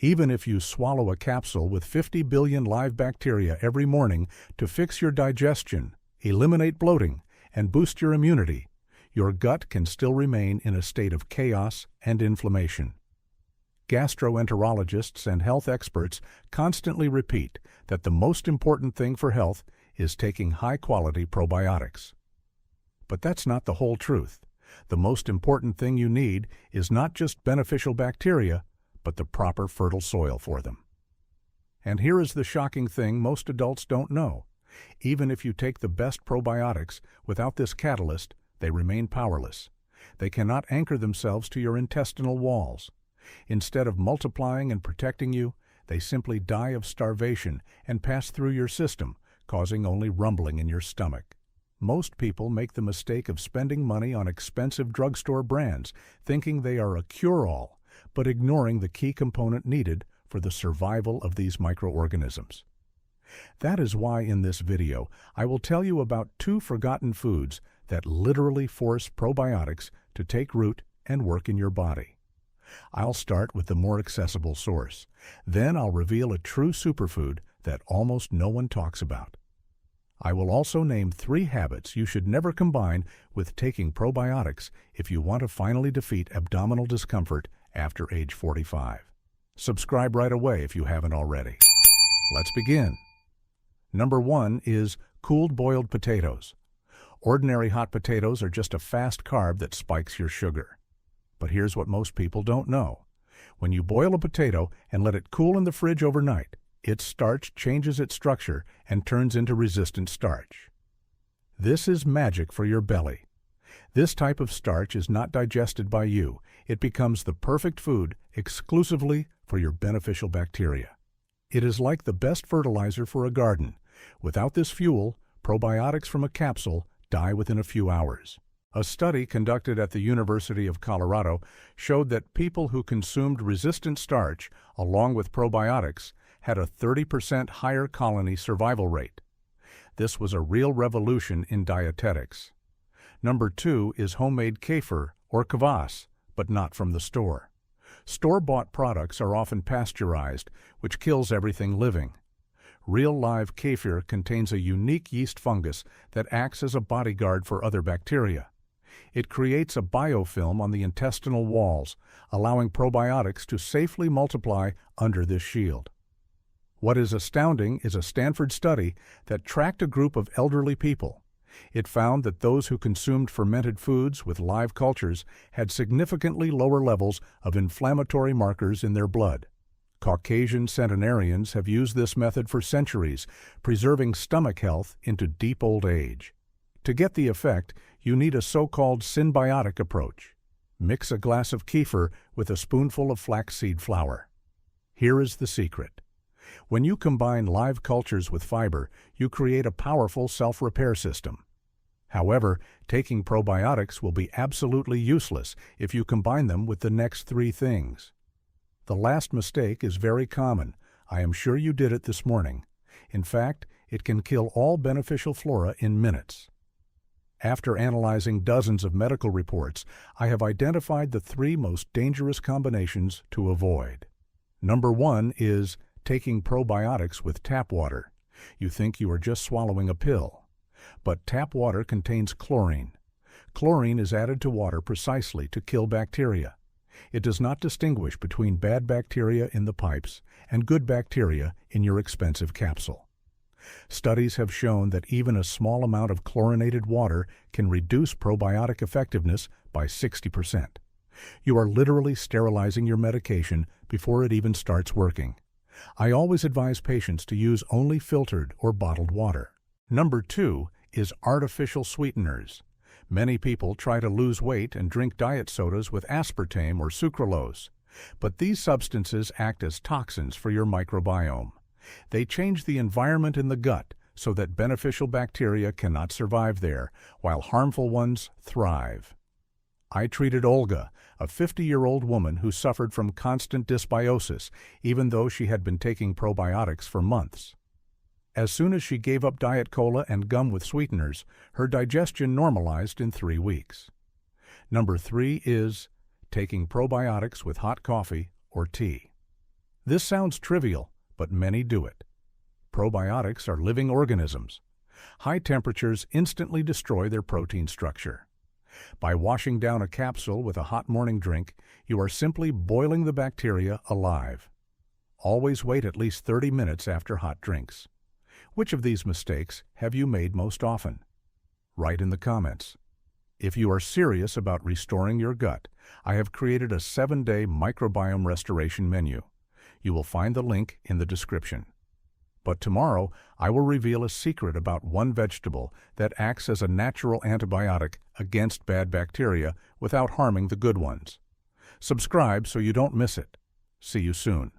Even if you swallow a capsule with 50 billion live bacteria every morning to fix your digestion, eliminate bloating, and boost your immunity, your gut can still remain in a state of chaos and inflammation. Gastroenterologists and health experts constantly repeat that the most important thing for health is taking high-quality probiotics. But that's not the whole truth. The most important thing you need is not just beneficial bacteria, but the proper fertile soil for them. And here is the shocking thing most adults don't know. Even if you take the best probiotics, without this catalyst, they remain powerless. They cannot anchor themselves to your intestinal walls. Instead of multiplying and protecting you, they simply die of starvation and pass through your system, causing only rumbling in your stomach. Most people make the mistake of spending money on expensive drugstore brands, thinking they are a cure-all, but ignoring the key component needed for the survival of these microorganisms. That is why in this video, I will tell you about 2 forgotten foods that literally force probiotics to take root and work in your body. I'll start with the more accessible source. Then I'll reveal a true superfood that almost no one talks about. I will also name 3 habits you should never combine with taking probiotics if you want to finally defeat abdominal discomfort after age 45. Subscribe right away if you haven't already. Let's begin. Number 1 is cooled boiled potatoes. Ordinary hot potatoes are just a fast carb that spikes your sugar. But here's what most people don't know. When you boil a potato and let it cool in the fridge overnight, its starch changes its structure and turns into resistant starch. This is magic for your belly. This type of starch is not digested by you. It becomes the perfect food exclusively for your beneficial bacteria. It is like the best fertilizer for a garden. Without this fuel, probiotics from a capsule die within a few hours. A study conducted at the University of Colorado showed that people who consumed resistant starch along with probiotics had a 30% higher colony survival rate. This was a real revolution in dietetics. Number 2 is homemade kefir or kvass, but not from the store. Store-bought products are often pasteurized, which kills everything living. Real live kefir contains a unique yeast fungus that acts as a bodyguard for other bacteria. It creates a biofilm on the intestinal walls, allowing probiotics to safely multiply under this shield. What is astounding is a Stanford study that tracked a group of elderly people. It found that those who consumed fermented foods with live cultures had significantly lower levels of inflammatory markers in their blood. Caucasian centenarians have used this method for centuries, preserving stomach health into deep old age. To get the effect, you need a so-called Synbiotic Approach. Mix a glass of kefir with a spoonful of flaxseed flour. Here is the secret. When you combine live cultures with fiber, you create a powerful self-repair system. However, taking probiotics will be absolutely useless if you combine them with the next 3 things. The last mistake is very common. I am sure you did it this morning. In fact, it can kill all beneficial flora in minutes. After analyzing dozens of medical reports, I have identified the 3 most dangerous combinations to avoid. Number 1 is taking probiotics with tap water. You think you are just swallowing a pill. But tap water contains chlorine. Chlorine is added to water precisely to kill bacteria. It does not distinguish between bad bacteria in the pipes and good bacteria in your expensive capsule. Studies have shown that even a small amount of chlorinated water can reduce probiotic effectiveness by 60%. You are literally sterilizing your medication before it even starts working. I always advise patients to use only filtered or bottled water. Number 2 is artificial sweeteners. Many people try to lose weight and drink diet sodas with aspartame or sucralose, but these substances act as toxins for your microbiome. They change the environment in the gut so that beneficial bacteria cannot survive there, while harmful ones thrive. I treated Olga, a 50-year-old woman who suffered from constant dysbiosis, even though she had been taking probiotics for months. As soon as she gave up Diet Cola and gum with sweeteners, her digestion normalized in 3 weeks. Number 3 is taking probiotics with hot coffee or tea. This sounds trivial, but many do it. Probiotics are living organisms. High temperatures instantly destroy their protein structure. By washing down a capsule with a hot morning drink, you are simply boiling the bacteria alive. Always wait at least 30 minutes after hot drinks. Which of these mistakes have you made most often? Write in the comments. If you are serious about restoring your gut, I have created a 7-day microbiome restoration menu. You will find the link in the description. But tomorrow, I will reveal a secret about one vegetable that acts as a natural antibiotic against bad bacteria without harming the good ones. Subscribe so you don't miss it. See you soon.